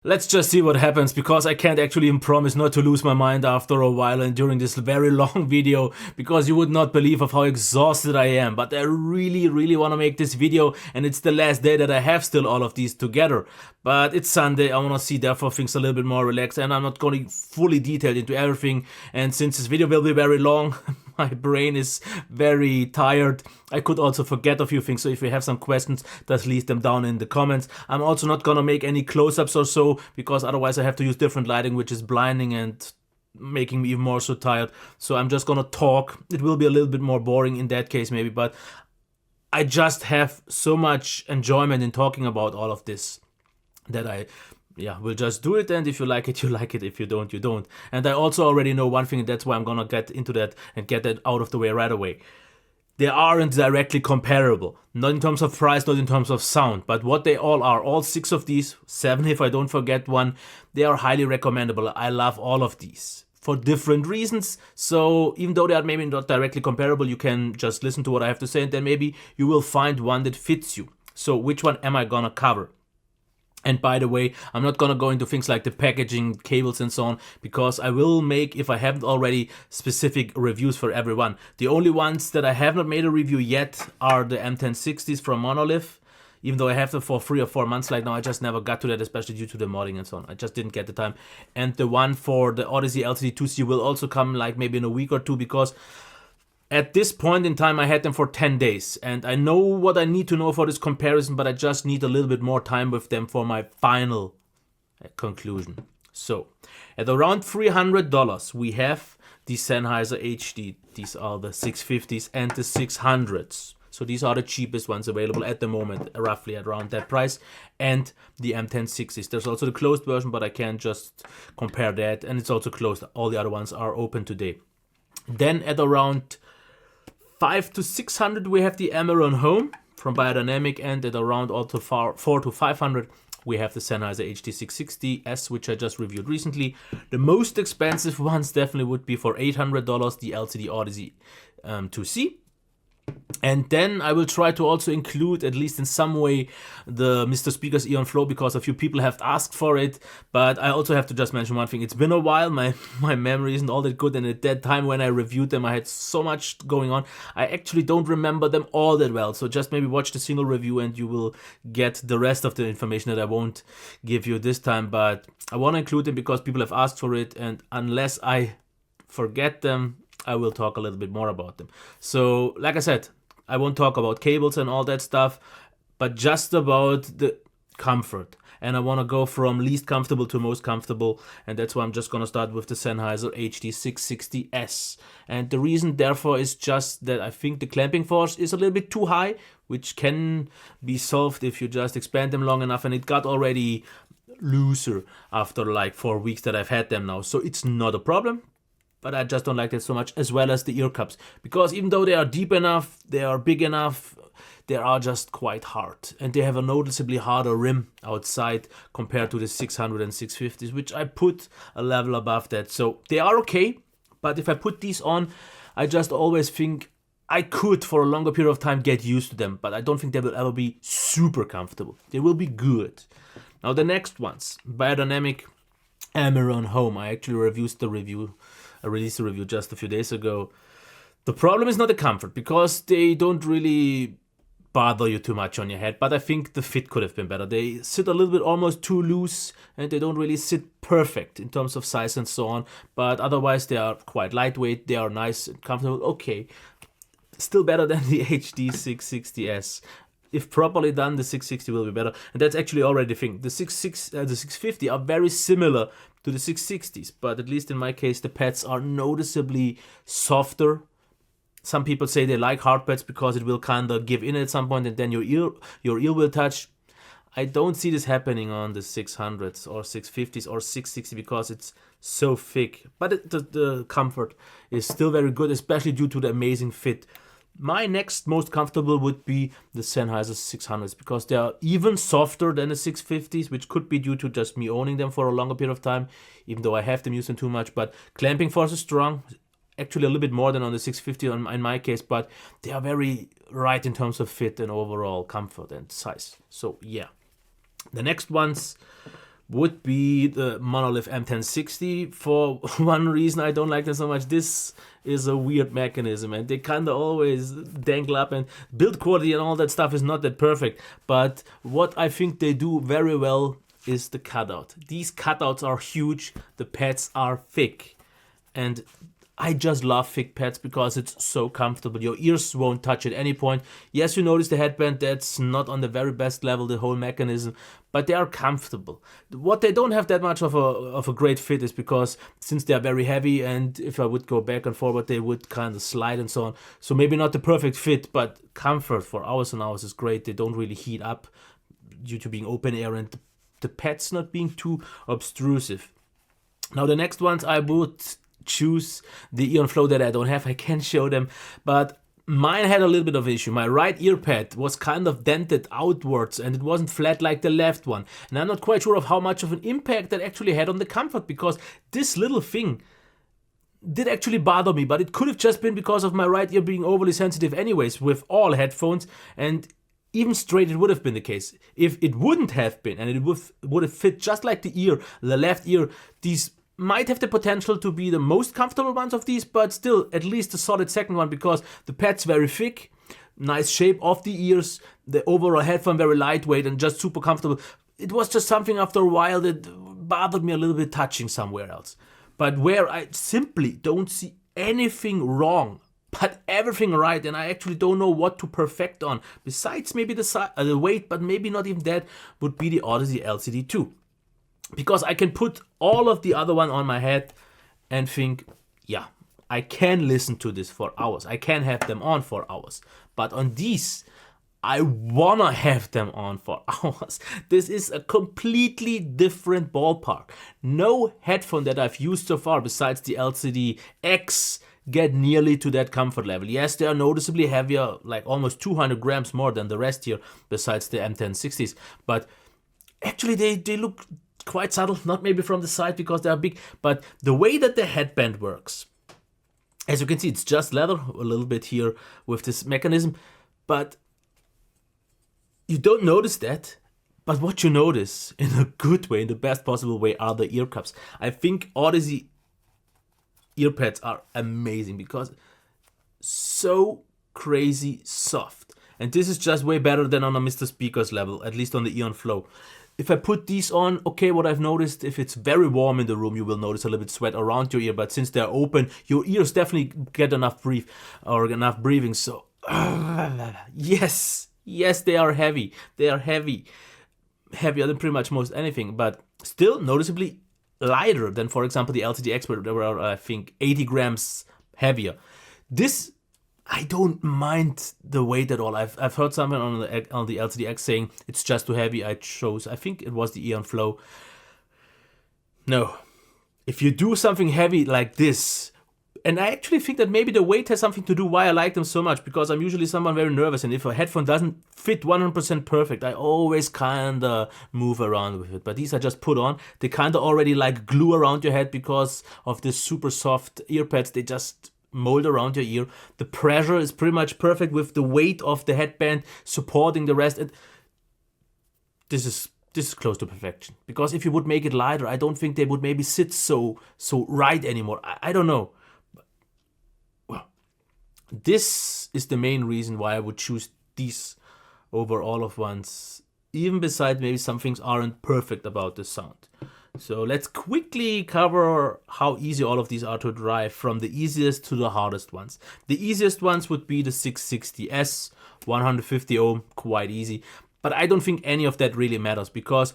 Let's just see what happens, because I can't actually even promise not to lose my mind after a while and during this very long video, because you would not believe of how exhausted I am. But I really want to make this video, and it's the last day that I have still all of these together. But it's Sunday, I want to see therefore things a little bit more relaxed, and I'm not going fully detailed into everything. And since this video will be very long, my brain is very tired. I could also forget a few things, so if you have some questions, just leave them down in the comments. I'm also not gonna make any close-ups or so, because otherwise I have to use different lighting, which is blinding and making me even more so tired. So I'm just gonna talk. It will be a little bit more boring in that case maybe, but I just have so much enjoyment in talking about all of this that I we'll just do it, and if you like it, you like it. If you don't, you don't. And I also already know one thing, and that's why I'm gonna get into that and get that out of the way right away. They aren't directly comparable, not in terms of price, not in terms of sound, but what they all are, all 6 of these, 7 if I don't forget one, they are highly recommendable. I love all of these for different reasons. So even though they are maybe not directly comparable, you can just listen to what I have to say, and then maybe you will find one that fits you. So which one am I gonna cover? And by the way, I'm not gonna go into things like the packaging, cables and so on, because I will make, if I haven't already, specific reviews for everyone. The only ones that I have not made a review yet are the M1060s from Monolith. Even though I have them for 3 or 4 months right now, I just never got to that, especially due to the modding and so on. I just didn't get the time. And the one for the Odyssey LCD 2C will also come like maybe in a week or two, because at this point in time, I had them for 10 days, and I know what I need to know for this comparison, but I just need a little bit more time with them for my final conclusion. So, at around $300, we have the Sennheiser Ht. These are the 650s and the 600s. So these are the cheapest ones available at the moment, roughly at around that price, and the M1060s. There's also the closed version, but I can't just compare that, and it's also closed. All the other ones are open today. Then at around 500 to 600 we have the Damir Home from Biodynamic, and at around also 400 to 500 we have the Sennheiser Ht 660S, which I just reviewed recently. The most expensive ones definitely would be for $800, the LCD Odyssey 2C. And then I will try to also include, at least in some way, the Mr. Speaker's Eon Flow, because a few people have asked for it. But I also have to just mention one thing. It's been a while, my memory isn't all that good, and at that time when I reviewed them I had so much going on. I actually don't remember them all that well, so just maybe watch the single review and you will get the rest of the information that I won't give you this time. But I want to include them because people have asked for it, and unless I forget them, I will talk a little bit more about them. So, like I said, I won't talk about cables and all that stuff, but just about the comfort. And I want to go from least comfortable to most comfortable, and that's why I'm just going to start with the Sennheiser Ht 660S. And the reason, therefore, is just that I think the clamping force is a little bit too high, which can be solved if you just expand them long enough, and it got already looser after like 4 weeks that I've had them now, so it's not a problem. But I just don't like that so much, as well as the ear cups, because even though they are deep enough, they are big enough, they are just quite hard, and they have a noticeably harder rim outside compared to the 600 and 650s, which I put a level above that. So they are okay, but if I put these on, I just always think I could for a longer period of time get used to them, but I don't think they will ever be super comfortable. They will be good. Now the next ones, Biodynamic Damir Home. I actually released a review just a few days ago. The problem is not the comfort, because they don't really bother you too much on your head, but I think the fit could have been better. They sit a little bit almost too loose, and they don't really sit perfect in terms of size and so on, but otherwise they are quite lightweight, they are nice and comfortable. Okay, still better than the Ht 660S. If properly done, the 660 will be better, and that's actually already the thing. The 650 are very similar to the 660s, but at least in my case, the pads are noticeably softer. Some people say they like hard pads because it will kind of give in at some point, and then your ear will touch. I don't see this happening on the 600s or 650s or 660 because it's so thick. But the comfort is still very good, especially due to the amazing fit. My next most comfortable would be the Sennheiser 600s, because they are even softer than the 650s, which could be due to just me owning them for a longer period of time, even though I have them used them too much. But clamping force is strong, actually a little bit more than on the 650 in my case, but they are very right in terms of fit and overall comfort and size. So yeah. The next ones would be the Monolith M1060. For one reason I don't like them so much, this is a weird mechanism and they kind of always dangle up, and build quality and all that stuff is not that perfect. But what I think they do very well is the cutout. These cutouts are huge, the pads are thick, and I just love thick pads because it's so comfortable. Your ears won't touch at any point. Yes, you notice the headband, that's not on the very best level, the whole mechanism, but they are comfortable. What they don't have that much of a great fit is because since they are very heavy, and if I would go back and forward, they would kind of slide and so on. So maybe not the perfect fit, but comfort for hours and hours is great. They don't really heat up due to being open air and the pads not being too obtrusive. Now the next ones I would choose the Eon Flow that I don't have. I can show them, but mine had a little bit of an issue. My right ear pad was kind of dented outwards and it wasn't flat like the left one. And I'm not quite sure of how much of an impact that actually had on the comfort, because this little thing did actually bother me, but it could have just been because of my right ear being overly sensitive anyways with all headphones, and even straight it would have been the case. If it wouldn't have been, and it would have fit just like the left ear, these might have the potential to be the most comfortable ones of these, but still at least a solid second one, because the pad's very thick, nice shape of the ears, the overall headphone very lightweight and just super comfortable. It was just something after a while that bothered me a little bit touching somewhere else. But where I simply don't see anything wrong, but everything right, and I actually don't know what to perfect on, besides maybe the weight, but maybe not even that, would be the Odyssey LCD2. Because I can put all of the other one on my head and think, yeah, I can listen to this for hours. I can have them on for hours. But on these, I wanna have them on for hours. This is a completely different ballpark. No headphone that I've used so far besides the LCD X get nearly to that comfort level. Yes, they are noticeably heavier, like almost 200 grams more than the rest here besides the M1060s. But actually they look quite subtle, not maybe from the side because they are big, but the way that the headband works, as you can see, it's just leather, a little bit here with this mechanism, but you don't notice that. But what you notice in a good way, in the best possible way, are the ear cups. I think Odyssey earpads are amazing because so crazy soft, and this is just way better than on a Mr. Speakers level, at least on the Eon Flow. If I put these on, okay, what I've noticed, if it's very warm in the room, you will notice a little bit sweat around your ear, but since they're open, your ears definitely get enough breathing, so yes, they are heavy. They are heavy. Heavier than pretty much most anything, but still noticeably lighter than, for example, the LCD X, where they were, I think, 80 grams heavier. This, I don't mind the weight at all. I've heard someone on the LCD X saying it's just too heavy. I think it was the Eon Flow. No. If you do something heavy like this, and I actually think that maybe the weight has something to do why I like them so much, because I'm usually someone very nervous, and if a headphone doesn't fit 100% perfect, I always kinda move around with it. But these I just put on. They kinda already like glue around your head because of this super soft ear pads. They just mold around your ear. The pressure is pretty much perfect with the weight of the headband supporting the rest. And this is close to perfection. Because if you would make it lighter, I don't think they would maybe sit so right anymore. I don't know. Well, this is the main reason why I would choose these over all of ones. Even besides maybe some things aren't perfect about the sound. So let's quickly cover how easy all of these are to drive, from the easiest to the hardest ones. The easiest ones would be the 660S, 150 ohm, quite easy. But I don't think any of that really matters, because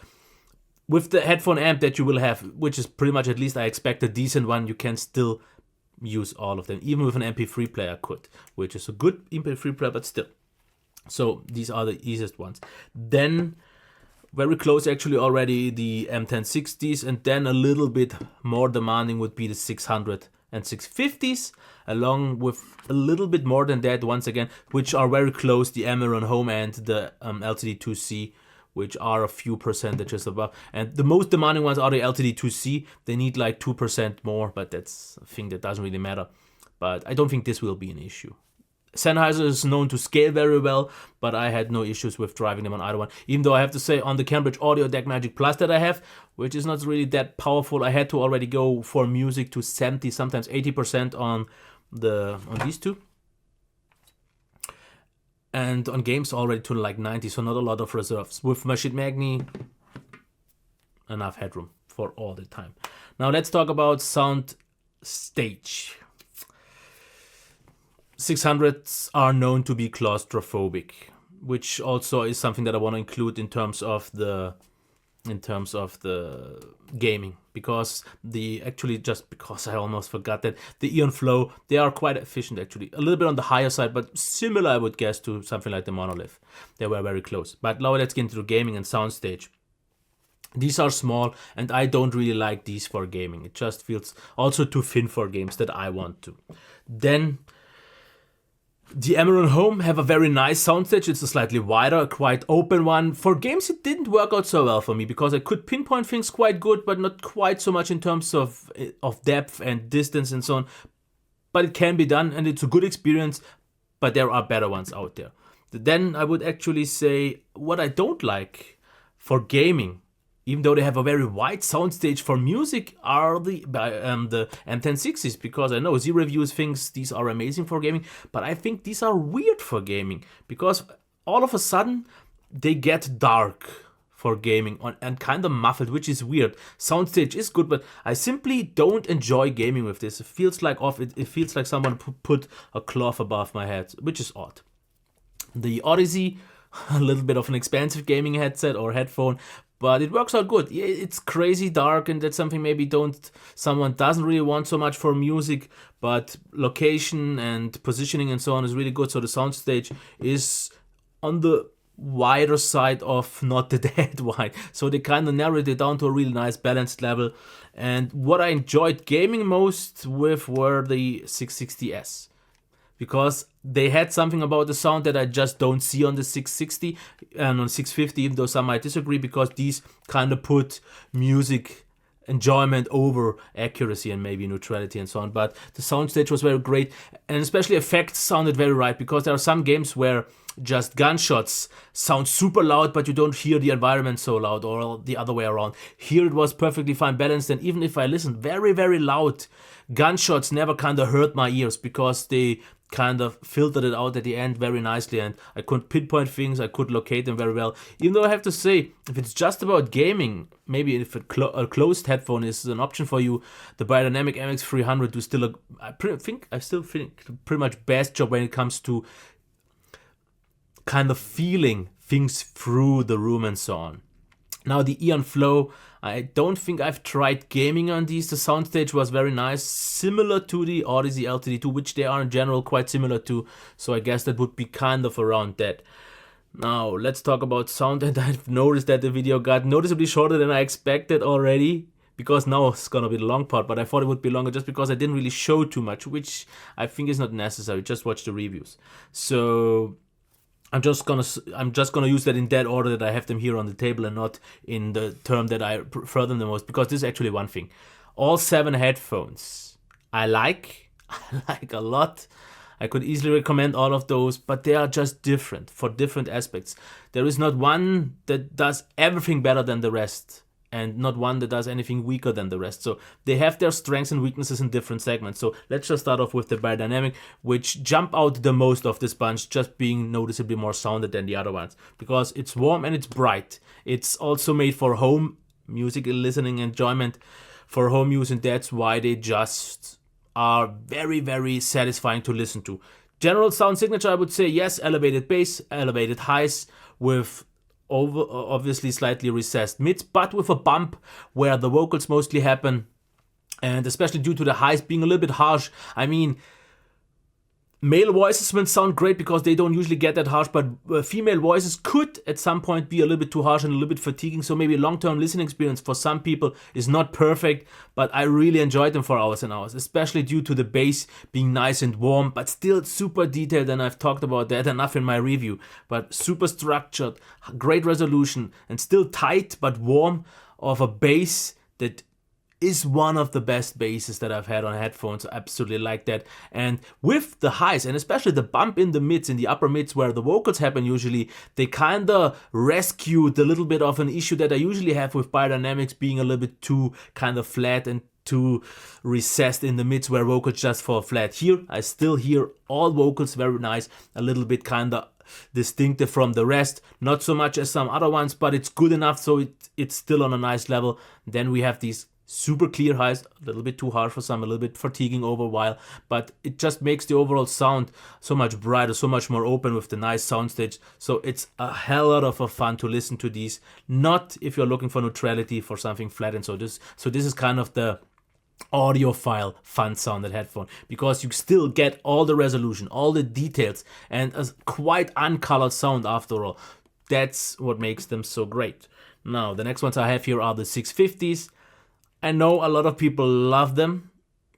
with the headphone amp that you will have, which is pretty much, at least I expect, a decent one, you can still use all of them. Even with an MP3 player could, which is a good MP3 player, but still. So these are the easiest ones. Then very close actually already the M1060s, and then a little bit more demanding would be the 600 and 650s, along with a little bit more than that once again, which are very close, the Amaron Home and the LCD2C, which are a few percentages above. And the most demanding ones are the LCD2C. They need like 2% more, but that's a thing that doesn't really matter. But I don't think this will be an issue. Sennheiser is known to scale very well, but I had no issues with driving them on either one. Even though I have to say, on the Cambridge Audio Deck Magic Plus that I have, which is not really that powerful, I had to already go for music to 70, sometimes 80% on these two. And on games already to like 90, so not a lot of reserves. With Machine Magni, enough headroom for all the time. Now let's talk about sound stage. 600s are known to be claustrophobic, which also is something that I want to include in terms of the gaming, because because I almost forgot that the Eon Flow, they are quite efficient actually, a little bit on the higher side, but similar I would guess to something like the Monolith. They were very close. But now let's get into gaming and soundstage. These are small, and I don't really like these for gaming. It just feels also too thin for games that I want to. Then the Emerald Home have a very nice soundstage. It's a slightly wider, quite open one. For games it didn't work out so well for me, because I could pinpoint things quite good, but not quite so much in terms of depth and distance and so on. But it can be done, and it's a good experience, but there are better ones out there. Then I would actually say what I don't like for gaming, even though they have a very wide soundstage for music, are the M1060s, because I know Z-Reviews thinks these are amazing for gaming, but I think these are weird for gaming, because all of a sudden they get dark for gaming and kind of muffled, which is weird. Soundstage is good, but I simply don't enjoy gaming with this. It feels like it feels like someone put a cloth above my head, which is odd. The Odyssey, a little bit of an expensive gaming headset or headphone, but it works out good. It's crazy dark, and that's something maybe someone doesn't really want so much for music, but location and positioning and so on is really good. So the soundstage is on the wider side of not that wide. So they kind of narrowed it down to a really nice balanced level. And what I enjoyed gaming most with were the 660S. Because they had something about the sound that I just don't see on the 660 and on 650, even though some might disagree, because these kind of put music enjoyment over accuracy and maybe neutrality and so on. But the soundstage was very great, and especially effects sounded very right, because there are some games where just gunshots sound super loud, but you don't hear the environment so loud, or the other way around. Here it was perfectly fine balanced, and even if I listened very, very loud, gunshots never kind of hurt my ears, because they kind of filtered it out at the end very nicely, and I could pinpoint things, I could locate them very well. Even though I have to say, if it's just about gaming, maybe if a closed headphone is an option for you, the Biodynamic MX300 do still I still think pretty much best job when it comes to kind of feeling things through the room and so on. Now the Eon Flow, I don't think I've tried gaming on these. The soundstage was very nice, similar to the Odyssey LTD2, which they are in general quite similar to, so I guess that would be kind of around that. Now let's talk about sound, and I've noticed that the video got noticeably shorter than I expected already, because now it's gonna be the long part, but I thought it would be longer just because I didn't really show too much, which I think is not necessary. Just watch the reviews. So I'm just gonna use that in that order that I have them here on the table, and not in the term that I prefer them the most, because this is actually one thing. All 7 headphones I like a lot. I could easily recommend all of those, but they are just different for different aspects. There is not one that does everything better than the rest, and not one that does anything weaker than the rest. So they have their strengths and weaknesses in different segments. So let's just start off with the Biodynamic, which jump out the most of this bunch, just being noticeably more sounded than the other ones, because it's warm and it's bright. It's also made for home music listening enjoyment, for home use, and that's why they just are very, very satisfying to listen to. General sound signature, I would say, yes, elevated bass, elevated highs, with obviously slightly recessed mids, but with a bump where the vocals mostly happen, and especially due to the highs being a little bit harsh. I mean, male voices will sound great because they don't usually get that harsh, but female voices could at some point be a little bit too harsh and a little bit fatiguing, so maybe a long-term listening experience for some people is not perfect, but I really enjoyed them for hours and hours, especially due to the bass being nice and warm, but still super detailed, and I've talked about that enough in my review, but super structured, great resolution, and still tight but warm, of a bass that is one of the best basses that I've had on headphones. I absolutely like that. And with the highs, and especially the bump in the mids, in the upper mids where the vocals happen usually, they kind of rescue the little bit of an issue that I usually have with biodynamics being a little bit too kind of flat and too recessed in the mids where vocals just fall flat. Here, I still hear all vocals very nice, a little bit kind of distinctive from the rest, not so much as some other ones, but it's good enough so it's still on a nice level. Then we have these super clear highs, a little bit too harsh for some, a little bit fatiguing over a while, but it just makes the overall sound so much brighter, so much more open with the nice soundstage. So it's a hell lot of fun to listen to these, not if you're looking for neutrality, for something flat. And so this is kind of the audiophile fun sounded headphone, because you still get all the resolution, all the details, and a quite uncolored sound after all. That's what makes them so great. Now the next ones I have here are the 650s. I know a lot of people love them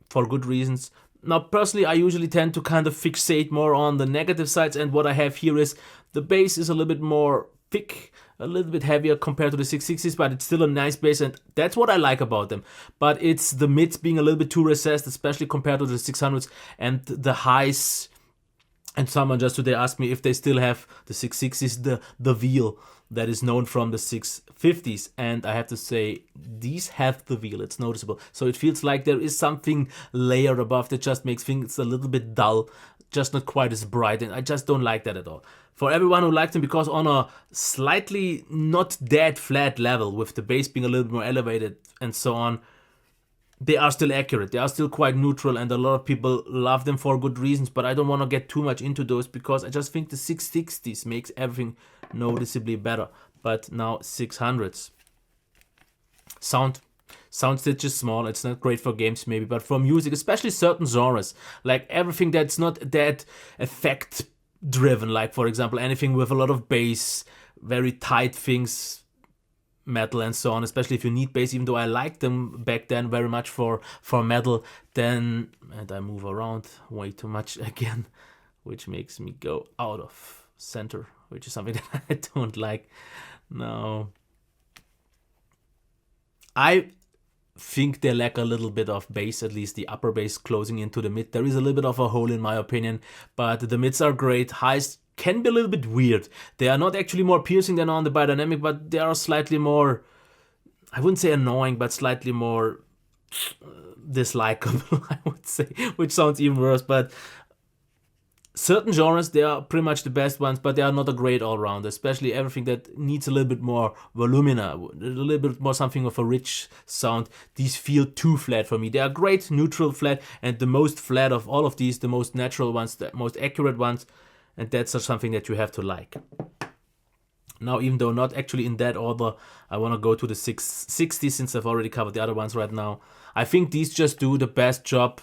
for good reasons. Now personally I usually tend to kind of fixate more on the negative sides, and what I have here is the bass is a little bit more thick, a little bit heavier compared to the 660s, but it's still a nice bass, and that's what I like about them. But it's the mids being a little bit too recessed, especially compared to the 600s, and the highs. And someone just today asked me if they still have the 660s, the wheel that is known from the 650s, and I have to say these have the wheel. It's noticeable, so it feels like there is something layered above that just makes things a little bit dull, just not quite as bright, and I just don't like that at all. For everyone who likes them, because on a slightly not that flat level, with the bass being a little bit more elevated and so on, they are still accurate, they are still quite neutral, and a lot of people love them for good reasons, but I don't want to get too much into those because I just think the 660s makes everything noticeably better. But now 600s. Soundstage is small, it's not great for games maybe, but for music, especially certain genres, like everything that's not that effect driven, like for example anything with a lot of bass, very tight things, metal and so on, especially if you need bass, even though I liked them back then very much for metal, then, and I move around way too much again, which makes me go out of center, which is something that I don't like. No, I think they lack a little bit of bass, at least the upper bass closing into the mid. There is a little bit of a hole in my opinion, but the mids are great. Highs can be a little bit weird. They are not actually more piercing than on the biodynamic, but they are slightly more, I wouldn't say annoying, but slightly more dislikable, I would say, which sounds even worse. But certain genres, they are pretty much the best ones, but they are not a great all-round, especially everything that needs a little bit more volumina, a little bit more something of a rich sound. These feel too flat for me. They are great, neutral, flat, and the most flat of all of these, the most natural ones, the most accurate ones, and that's something that you have to like. Now, even though not actually in that order, I want to go to the 660 since I've already covered the other ones right now. I think these just do the best job,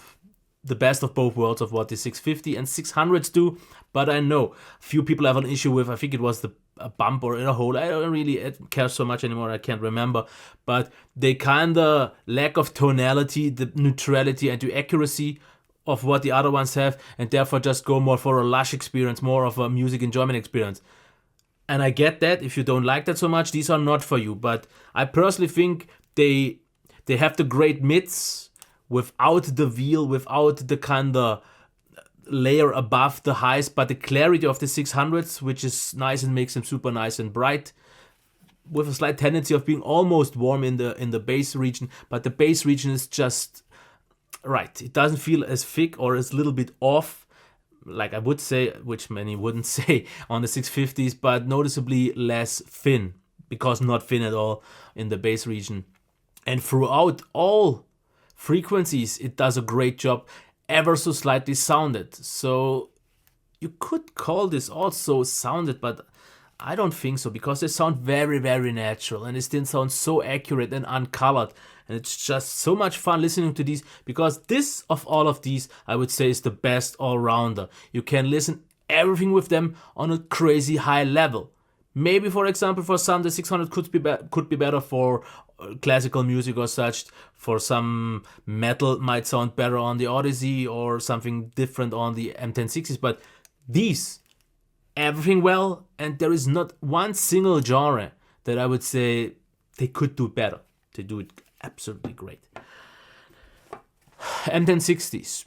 the best of both worlds of what the 650 and 600s do, but I know few people have an issue with, I think it was a bump or in a hole, I don't really care so much anymore, I can't remember, but they kinda lack of tonality, the neutrality and the accuracy of what the other ones have, and therefore just go more for a lush experience, more of a music enjoyment experience. And I get that if you don't like that so much, these are not for you, but I personally think they have the great mids without the wheel, without the kind of layer above the highs, but the clarity of the 600s, which is nice and makes them super nice and bright, with a slight tendency of being almost warm in the bass region, but the bass region is just right. It doesn't feel as thick or as little bit off, like I would say, which many wouldn't say on the 650s, but noticeably less thin, because not thin at all in the bass region. And throughout all frequencies, it does a great job, ever so slightly sounded. So you could call this also sounded, but I don't think so, because they sound very, very natural, and they still sound so accurate and uncolored. And it's just so much fun listening to these, because this, of all of these, I would say is the best all-rounder. You can listen everything with them on a crazy high level. Maybe, for example, for some, the 600 could be better for classical music or such. For some, metal might sound better on the Odyssey or something different on the M1060s. But these, everything well, and there is not one single genre that I would say they could do better. They do it absolutely great. M1060s.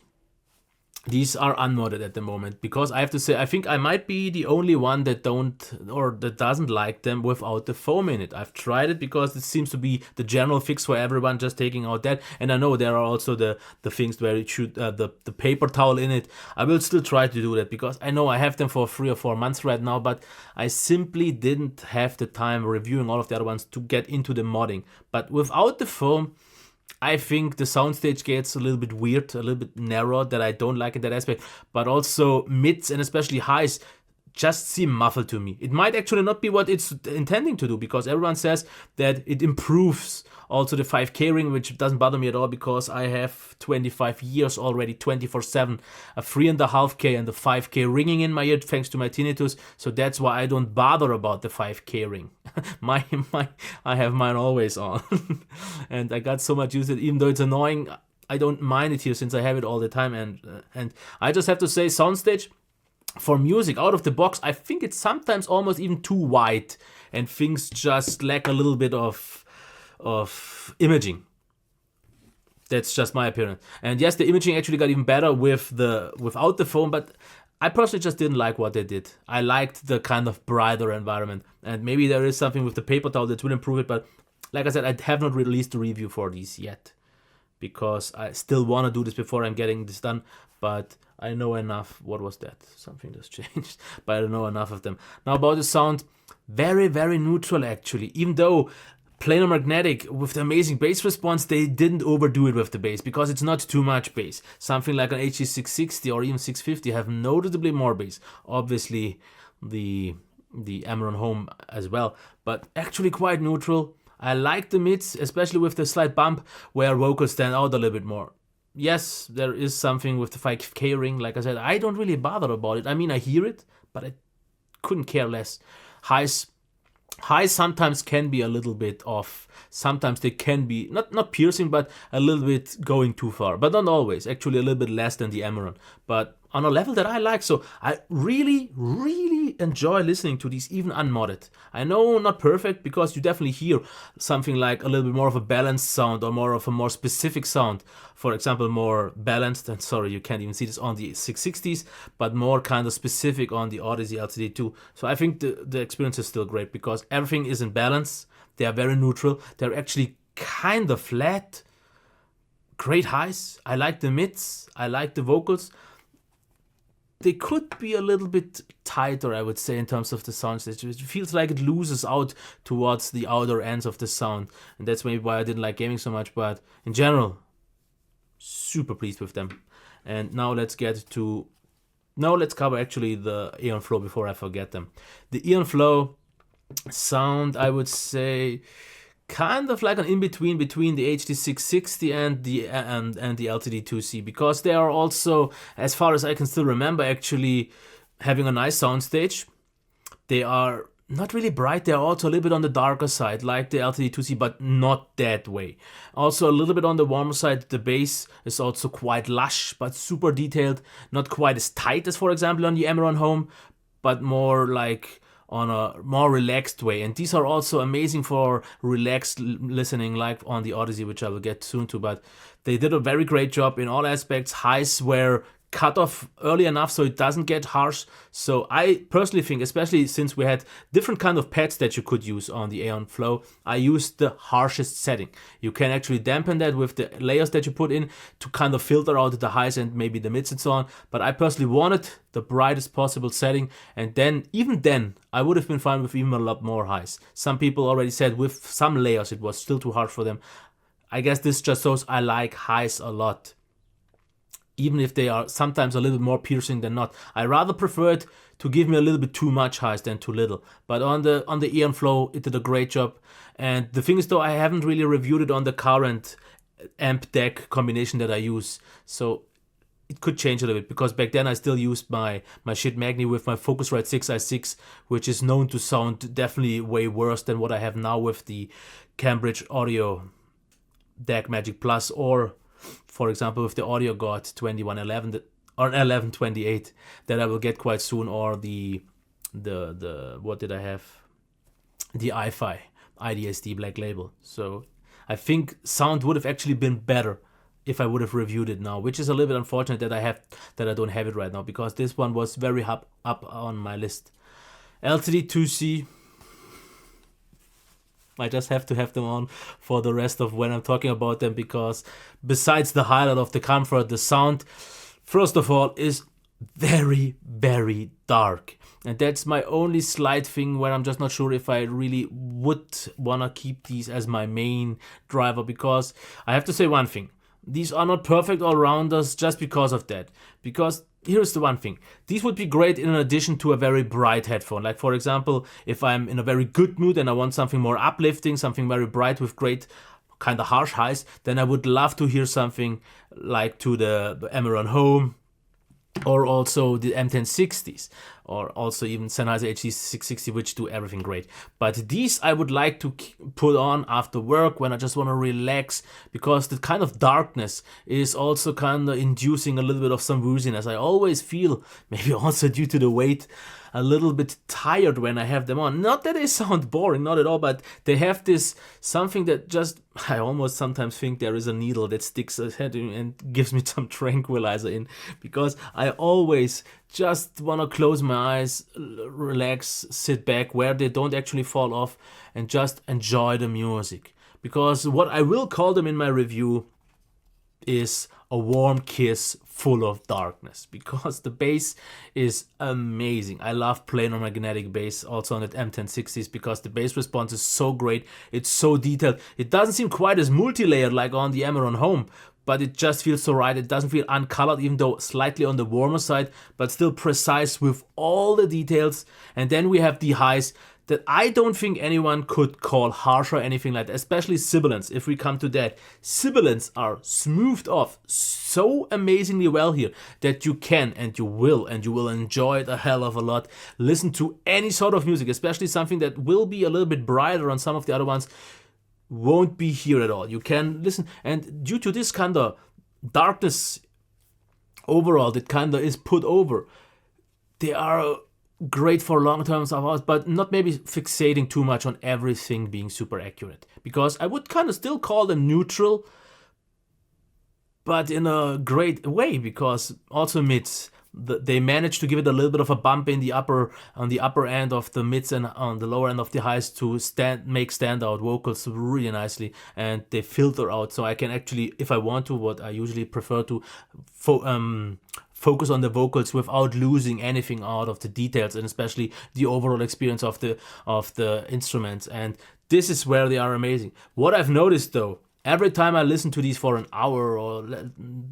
These are unmodded at the moment, because I have to say, I think I might be the only one that doesn't like them without the foam in it. I've tried it because it seems to be the general fix for everyone, just taking out that. And I know there are also the things where it should the paper towel in it. I will still try to do that, because I know I have them for 3 or 4 months right now, but I simply didn't have the time reviewing all of the other ones to get into the modding. But without the foam, I think the soundstage gets a little bit weird, a little bit narrow, that I don't like in that aspect. But also mids and especially highs just seem muffled to me. It might actually not be what it's intending to do, because everyone says that it improves also the 5K ring, which doesn't bother me at all, because I have 25 years already, 24/7, a 3.5K and a 5K ringing in my ear thanks to my tinnitus. So that's why I don't bother about the 5K ring. I have mine always on. And I got so much used to it, even though it's annoying, I don't mind it here since I have it all the time. And I just have to say, soundstage, for music out of the box, I think it's sometimes almost even too wide, and things just lack a little bit of imaging. That's just my opinion. And yes, the imaging actually got even better without the foam, but I personally just didn't like what they did. I liked the kind of brighter environment, and maybe there is something with the paper towel that will improve it, but like I said, I have not released a review for these yet, because I still want to do this before I'm getting this done. But I know enough. What was that? Something just changed. But I don't know enough of them. Now about the sound, very, very neutral actually. Even though planar magnetic with the amazing bass response, they didn't overdo it with the bass, because it's not too much bass. Something like an HT660 or even 650 have noticeably more bass. Obviously the Amaron Home as well, but actually quite neutral. I like the mids, especially with the slight bump where vocals stand out a little bit more. Yes, there is something with the 5K ring. Like I said, I don't really bother about it. I mean, I hear it, but I couldn't care less. Highs sometimes can be a little bit off. Sometimes they can be not piercing, but a little bit going too far. But not always. Actually, a little bit less than the Amaron. But on a level that I like. So I really, really enjoy listening to these, even unmodded. I know not perfect, because you definitely hear something like a little bit more of a balanced sound, or more of a more specific sound. For example, more balanced, and sorry, you can't even see this on the 660s, but more kind of specific on the Odyssey LCD2. So I think the experience is still great, because everything is in balance. They are very neutral. They're actually kind of flat. Great highs. I like the mids. I like the vocals. They could be a little bit tighter, I would say, in terms of the sound stage. It feels like it loses out towards the outer ends of the sound. And that's maybe why I didn't like gaming so much. But in general, super pleased with them. And now let's cover actually the Aeon Flow before I forget them. The Aeon Flow sound, I would say, kind of like an in-between between the HT660 and the LTD2C, because they are also, as far as I can still remember, actually having a nice soundstage. They are not really bright, they are also a little bit on the darker side, like the LTD2C, but not that way. Also a little bit on the warmer side. The bass is also quite lush, but super detailed. Not quite as tight as, for example, on the Amaron Home, but more like on a more relaxed way. And these are also amazing for relaxed listening, like on the Odyssey, which I will get soon to. But they did a very great job in all aspects. Highs were cut off early enough so it doesn't get harsh. So I personally think, especially since we had different kind of pads that you could use on the Aeon Flow, I used the harshest setting. You can actually dampen that with the layers that you put in to kind of filter out the highs and maybe the mids and so on. But I personally wanted the brightest possible setting, and then even then I would have been fine with even a lot more highs. Some people already said with some layers it was still too harsh for them. I guess this just shows I like highs a lot, even if they are sometimes a little bit more piercing than not. I rather prefer it to give me a little bit too much highs than too little. But on the Aeon Flow, it did a great job. And the thing is, though, I haven't really reviewed it on the current amp deck combination that I use. So it could change a little bit, because back then I still used my shit Magni with my Focusrite 6i6, which is known to sound definitely way worse than what I have now with the Cambridge Audio DAC Magic Plus, or for example with the Audio God 2111 or 1128 that I will get quite soon, or the what did I have? The iFi IDSD Black Label. So I think sound would have actually been better if I would have reviewed it now, which is a little bit unfortunate that I don't have it right now, because this one was very up on my list. LCD 2C, I just have to have them on for the rest of when I'm talking about them, because besides the highlight of the comfort, the sound, first of all, is very, very dark. And that's my only slight thing where I'm just not sure if I really would want to keep these as my main driver, because I have to say one thing. These are not perfect all-rounders just because of that. Because here's the one thing. These would be great in addition to a very bright headphone. Like, for example, if I'm in a very good mood and I want something more uplifting, something very bright with great kind of harsh highs, then I would love to hear something like to the Damir Home, or also the M1060s, or also even Sennheiser Ht 660, which do everything great. But these I would like to put on after work when I just want to relax, because the kind of darkness is also kind of inducing a little bit of some wooziness. I always feel, maybe also due to the weight, a little bit tired when I have them on. Not that they sound boring, not at all, but they have this something that just, I almost sometimes think there is a needle that sticks ahead and gives me some tranquilizer in, because I always just want to close my eyes, relax, sit back where they don't actually fall off, and just enjoy the music. Because what I will call them in my review is a warm kiss full of darkness, because the bass is amazing. I love playing on magnetic bass also on the M1060s, because the bass response is so great. It's so detailed. It doesn't seem quite as multi-layered like on the Damir Home, but it just feels so right. It doesn't feel uncolored, even though slightly on the warmer side, but still precise with all the details. And then we have the highs that I don't think anyone could call harsh or anything like that, especially sibilants. If we come to that, sibilants are smoothed off so amazingly well here that you can and you will enjoy it a hell of a lot. Listen to any sort of music, especially something that will be a little bit brighter on some of the other ones, won't be here at all. You can listen, and due to this kind of darkness overall that kind of is put over, they are great for long terms of ours, but not maybe fixating too much on everything being super accurate, because I would kind of still call them neutral, but in a great way, because also mids, they managed to give it a little bit of a bump in the upper end of the mids and on the lower end of the highs to make standout vocals really nicely, and they filter out, so I can actually, if I want to, what I usually prefer to focus on the vocals without losing anything out of the details, and especially the overall experience of the instruments. And this is where they are amazing. What I've noticed though, every time I listen to these for an hour, or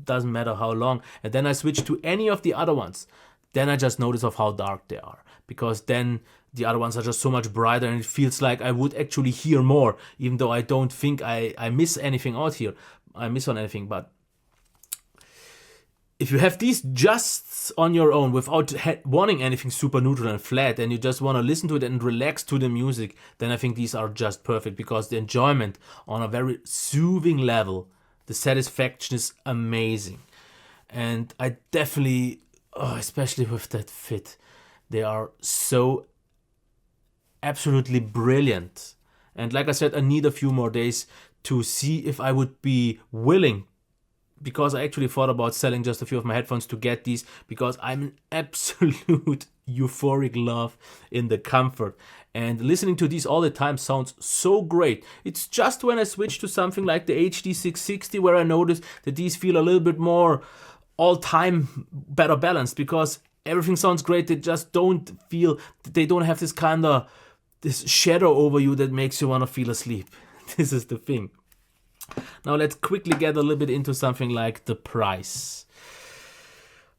doesn't matter how long, and then I switch to any of the other ones, then I just notice of how dark they are, because then the other ones are just so much brighter, and it feels like I would actually hear more, even though I don't think I miss anything out here. I miss on anything, but if you have these just on your own without wanting anything super neutral and flat, and you just want to listen to it and relax to the music, then I think these are just perfect, because the enjoyment on a very soothing level, the satisfaction is amazing. And I definitely, especially with that fit, they are so absolutely brilliant. And like I said, I need a few more days to see if I would be willing, because I actually thought about selling just a few of my headphones to get these, because I'm in absolute euphoric love in the comfort. And listening to these all the time sounds so great. It's just when I switch to something like the HD 660 where I notice that these feel a little bit more all-time better balanced, because everything sounds great. They just don't feel, they don't have this kind of, this shadow over you that makes you want to feel asleep. This is the thing. Now let's quickly get a little bit into something like the price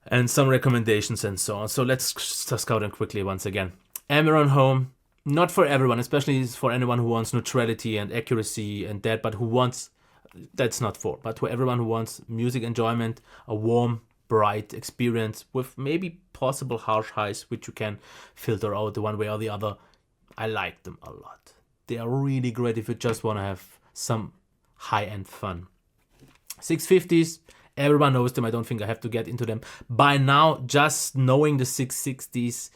and some recommendations and so on. So let's scout them quickly once again. Damir Home, not for everyone, especially for anyone who wants neutrality and accuracy and that, but who wants, that's not for, but for everyone who wants music enjoyment, a warm, bright experience with maybe possible harsh highs, which you can filter out the one way or the other. I like them a lot. They are really great if you just want to have some high-end fun. 650s, everyone knows them. I don't think I have to get into them by now. Just knowing the 660s,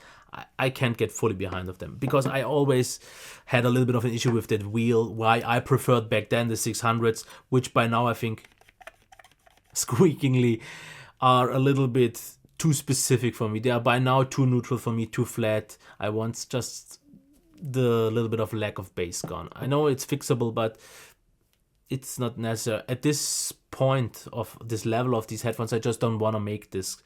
I can't get fully behind of them, because I always had a little bit of an issue with that wheel, why I preferred back then the 600s, which by now I think squeakingly are a little bit too specific for me. They are by now too neutral for me, too flat. I want just the little bit of lack of bass gone. I know it's fixable, but it's not necessary. At this point of this level of these headphones, I just don't want to make this.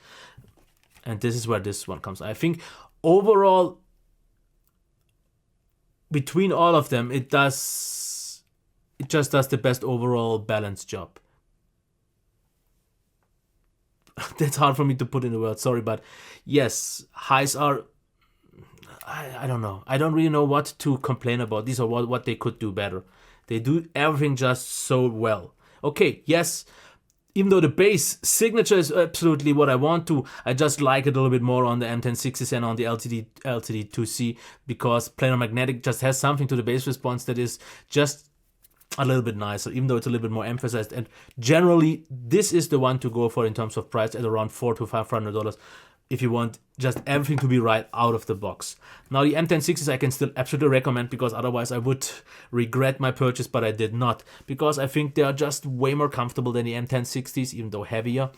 And this is where this one comes. I think overall, between all of them, it just does the best overall balanced job. That's hard for me to put into words, sorry, but yes, highs are, I don't know. I don't really know what to complain about. These are what they could do better. They do everything just so well. Okay, yes, even though the bass signature is absolutely what I want to, I just like it a little bit more on the M1060s and on the LTD2C, because planar magnetic just has something to the bass response that is just a little bit nicer, even though it's a little bit more emphasized. And generally, this is the one to go for in terms of price, at around $400 to $500 if you want just everything to be right out of the box. Now the M1060s I can still absolutely recommend, because otherwise I would regret my purchase, but I did not, because I think they are just way more comfortable than the M1060s, even though heavier.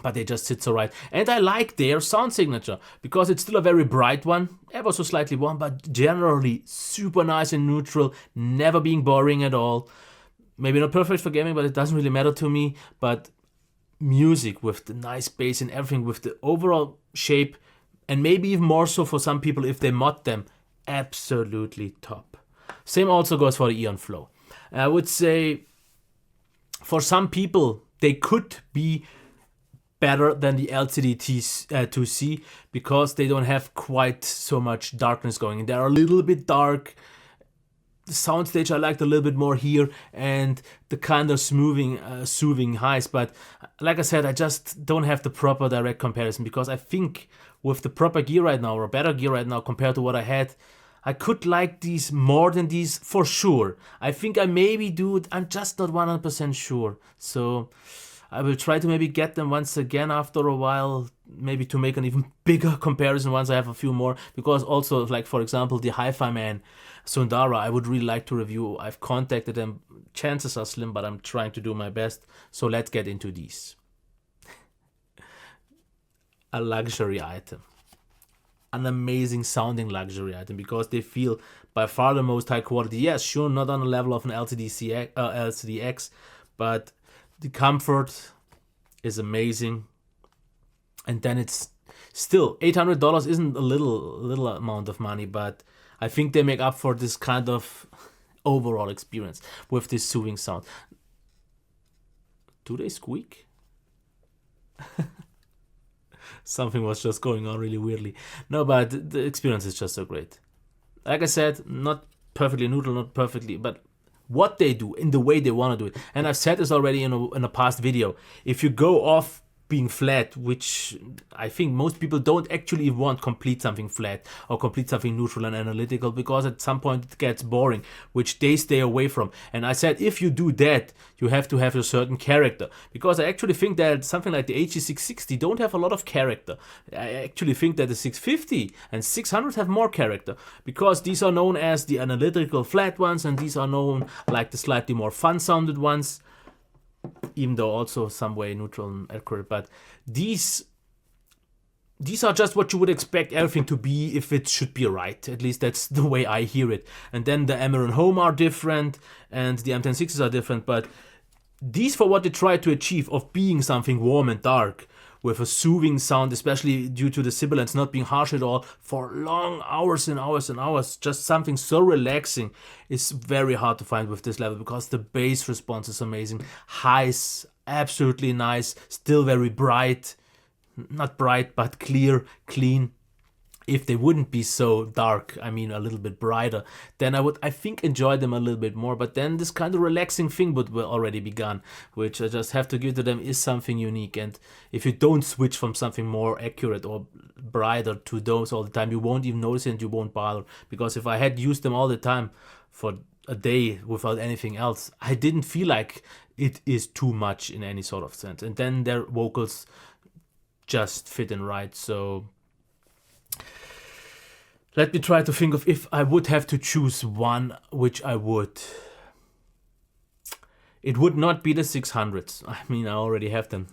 But they just sit so right. And I like their sound signature, because it's still a very bright one, ever so slightly warm, but generally super nice and neutral, never being boring at all. Maybe not perfect for gaming, but it doesn't really matter to me. But music with the nice bass and everything, with the overall shape, and maybe even more so for some people if they mod them, absolutely top. Same also goes for the Eon Flow. I would say for some people they could be better than the LTD2C, because they don't have quite so much darkness going in. They're a little bit dark. The soundstage I liked a little bit more here, and the kind of soothing highs. But like I said, I just don't have the proper direct comparison, because I think with the proper gear right now, or better gear right now compared to what I had, I could like these more than these for sure. I think I maybe do it. I'm just not 100% sure. So I will try to maybe get them once again after a while, maybe to make an even bigger comparison once I have a few more. Because also, like for example, the Hi-Fi Man Sundara, I would really like to review. I've contacted them. Chances are slim, but I'm trying to do my best. So let's get into these. A luxury item. An amazing sounding luxury item, because they feel by far the most high quality. Yes, sure, not on the level of an LCD-X, but the comfort is amazing. And then it's still $800 isn't a little amount of money, but I think they make up for this kind of overall experience with this soothing sound. Do they squeak? Something was just going on really weirdly. No, but the experience is just so great. Like I said, not perfectly neutral, not perfectly, but what they do in the way they want to do it. And I've said this already in a past video. If you go off being flat, which I think most people don't actually want complete something flat or complete something neutral and analytical, because at some point it gets boring, which they stay away from. And I said, if you do that, you have to have a certain character, because I actually think that something like the HG660 don't have a lot of character. I actually think that the 650 and 600 have more character, because these are known as the analytical flat ones, and these are known like the slightly more fun sounded ones, even though also some way neutral and accurate. But these are just what you would expect everything to be if it should be right. At least that's the way I hear it. And then the Amir and Home are different, and the M1060s are different, but these, for what they try to achieve of being something warm and dark with a soothing sound, especially due to the sibilants not being harsh at all for long hours and hours and hours, just something so relaxing, is very hard to find with this level, because the bass response is amazing. Highs, absolutely nice, still very bright, not bright, but clear, clean. If they wouldn't be so dark, I mean a little bit brighter, then I would, I think, enjoy them a little bit more. But then this kind of relaxing thing would already begun, which I just have to give to them is something unique. And if you don't switch from something more accurate or brighter to those all the time, you won't even notice it and you won't bother. Because if I had used them all the time for a day without anything else, I didn't feel like it is too much in any sort of sense. And then their vocals just fit in right. So Let me try to think of if I would have to choose one, which I would. It would not be the 600s. I mean, I already have them.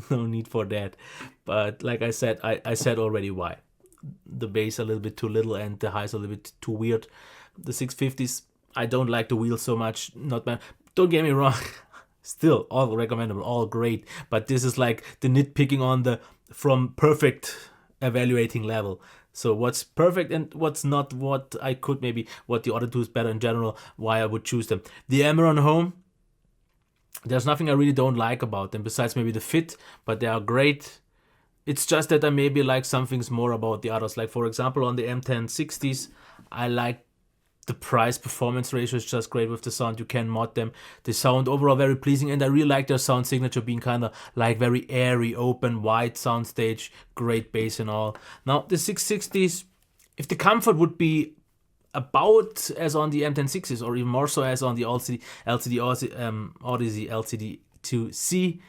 No need for that. But like I said, I said already why. The bass a little bit too little and the highs a little bit too weird. The 650s, I don't like the wheels so much. Not bad. Don't get me wrong. Still, all recommendable, all great. But this is like the nitpicking on the from perfect evaluating level. So what's perfect and what's not, what I could maybe, what the other two is better in general, why I would choose them. The Amaron Home, there's nothing I really don't like about them besides maybe the fit, but they are great. It's just that I maybe like some things more about the others. Like for example, on the M1060s, I like the price performance ratio is just great with the sound. You can mod them. They sound overall very pleasing, and I really like their sound signature being kind of like very airy, open, wide soundstage, great bass and all. Now the 660s, if the comfort would be about as on the M1060s or even more so as on the LCD Odyssey LCD2C,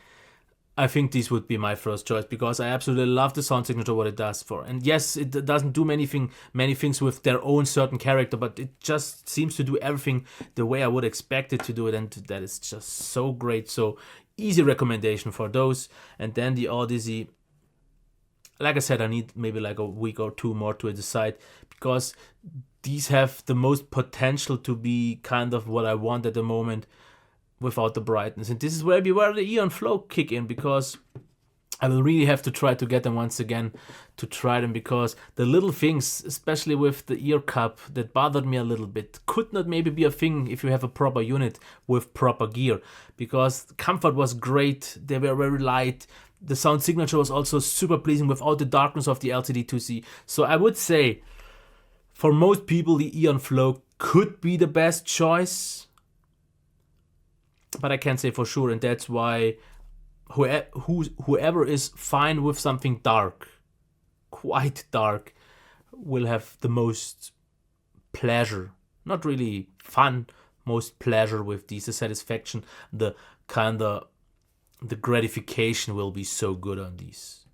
I think these would be my first choice because I absolutely love the sound signature, what it does for. And yes, it doesn't do many things with their own certain character, but it just seems to do everything the way I would expect it to do it, and that is just so great. So easy recommendation for those. And then the Odyssey, like I said, I need maybe like a week or two more to decide because these have the most potential to be kind of what I want at the moment without the brightness. And this is where the Eon Flow kick in, because I will really have to try to get them once again to try them, because the little things, especially with the ear cup, that bothered me a little bit, could not maybe be a thing if you have a proper unit with proper gear, because comfort was great, they were very light, the sound signature was also super pleasing without the darkness of the LCD2C. So I would say for most people the Eon Flow could be the best choice, but I can't say for sure, and that's why whoever is fine with something dark, quite dark, will have the most pleasure, not really fun, most pleasure with these, the satisfaction, the gratification will be so good on these.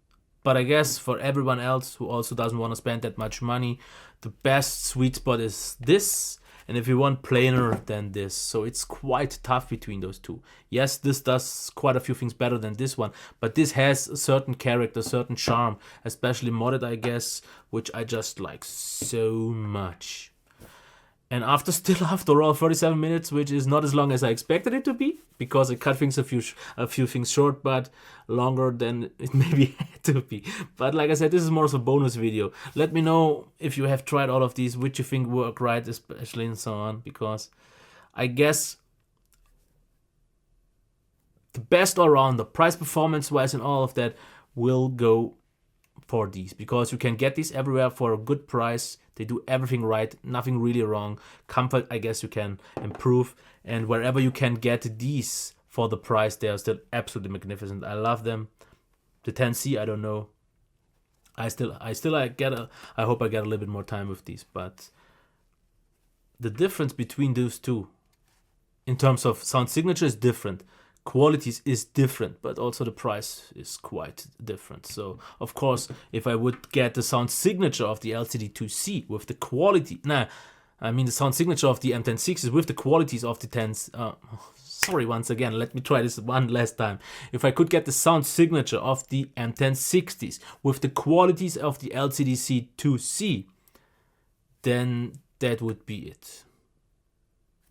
But I guess for everyone else who also doesn't want to spend that much money, the best sweet spot is this. And if you want plainer, then this. So it's quite tough between those two. Yes, this does quite a few things better than this one, but this has a certain character, a certain charm, especially modded, I guess, which I just like so much. And after all 37 minutes, which is not as long as I expected it to be, because I cut things a few things short, but longer than it maybe had to be. But like I said, this is more of a bonus video. Let me know if you have tried all of these, which you think work right, especially and so on, because I guess the best all around, the price performance wise and all of that, will go for these, because you can get these everywhere for a good price. They do everything right, nothing really wrong. Comfort, I guess you can improve, and wherever you can get these for the price, they are still absolutely magnificent. I love them. The 10C, I don't know. I hope I get a little bit more time with these, but the difference between those two in terms of sound signature is different. Qualities is different, but also the price is quite different. So of course, if I would get the sound signature of the LCD2C with the quality, the sound signature of the M1060s with the qualities of the 10s, sorry, once again, let me try this one last time. If I could get the sound signature of the M1060s with the qualities of the LCD2C, then that would be it.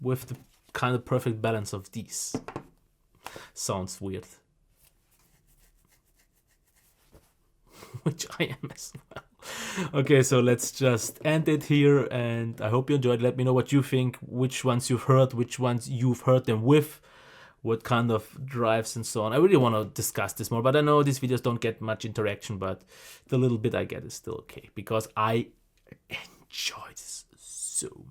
With the kind of perfect balance of these. Sounds weird. Which I am as well. Okay, so let's just end it here, and I hope you enjoyed. Let me know what you think, which ones you've heard, which ones you've heard them with, what kind of drives and so on. I really want to discuss this more, but I know these videos don't get much interaction, but the little bit I get is still okay, because I enjoy this so much.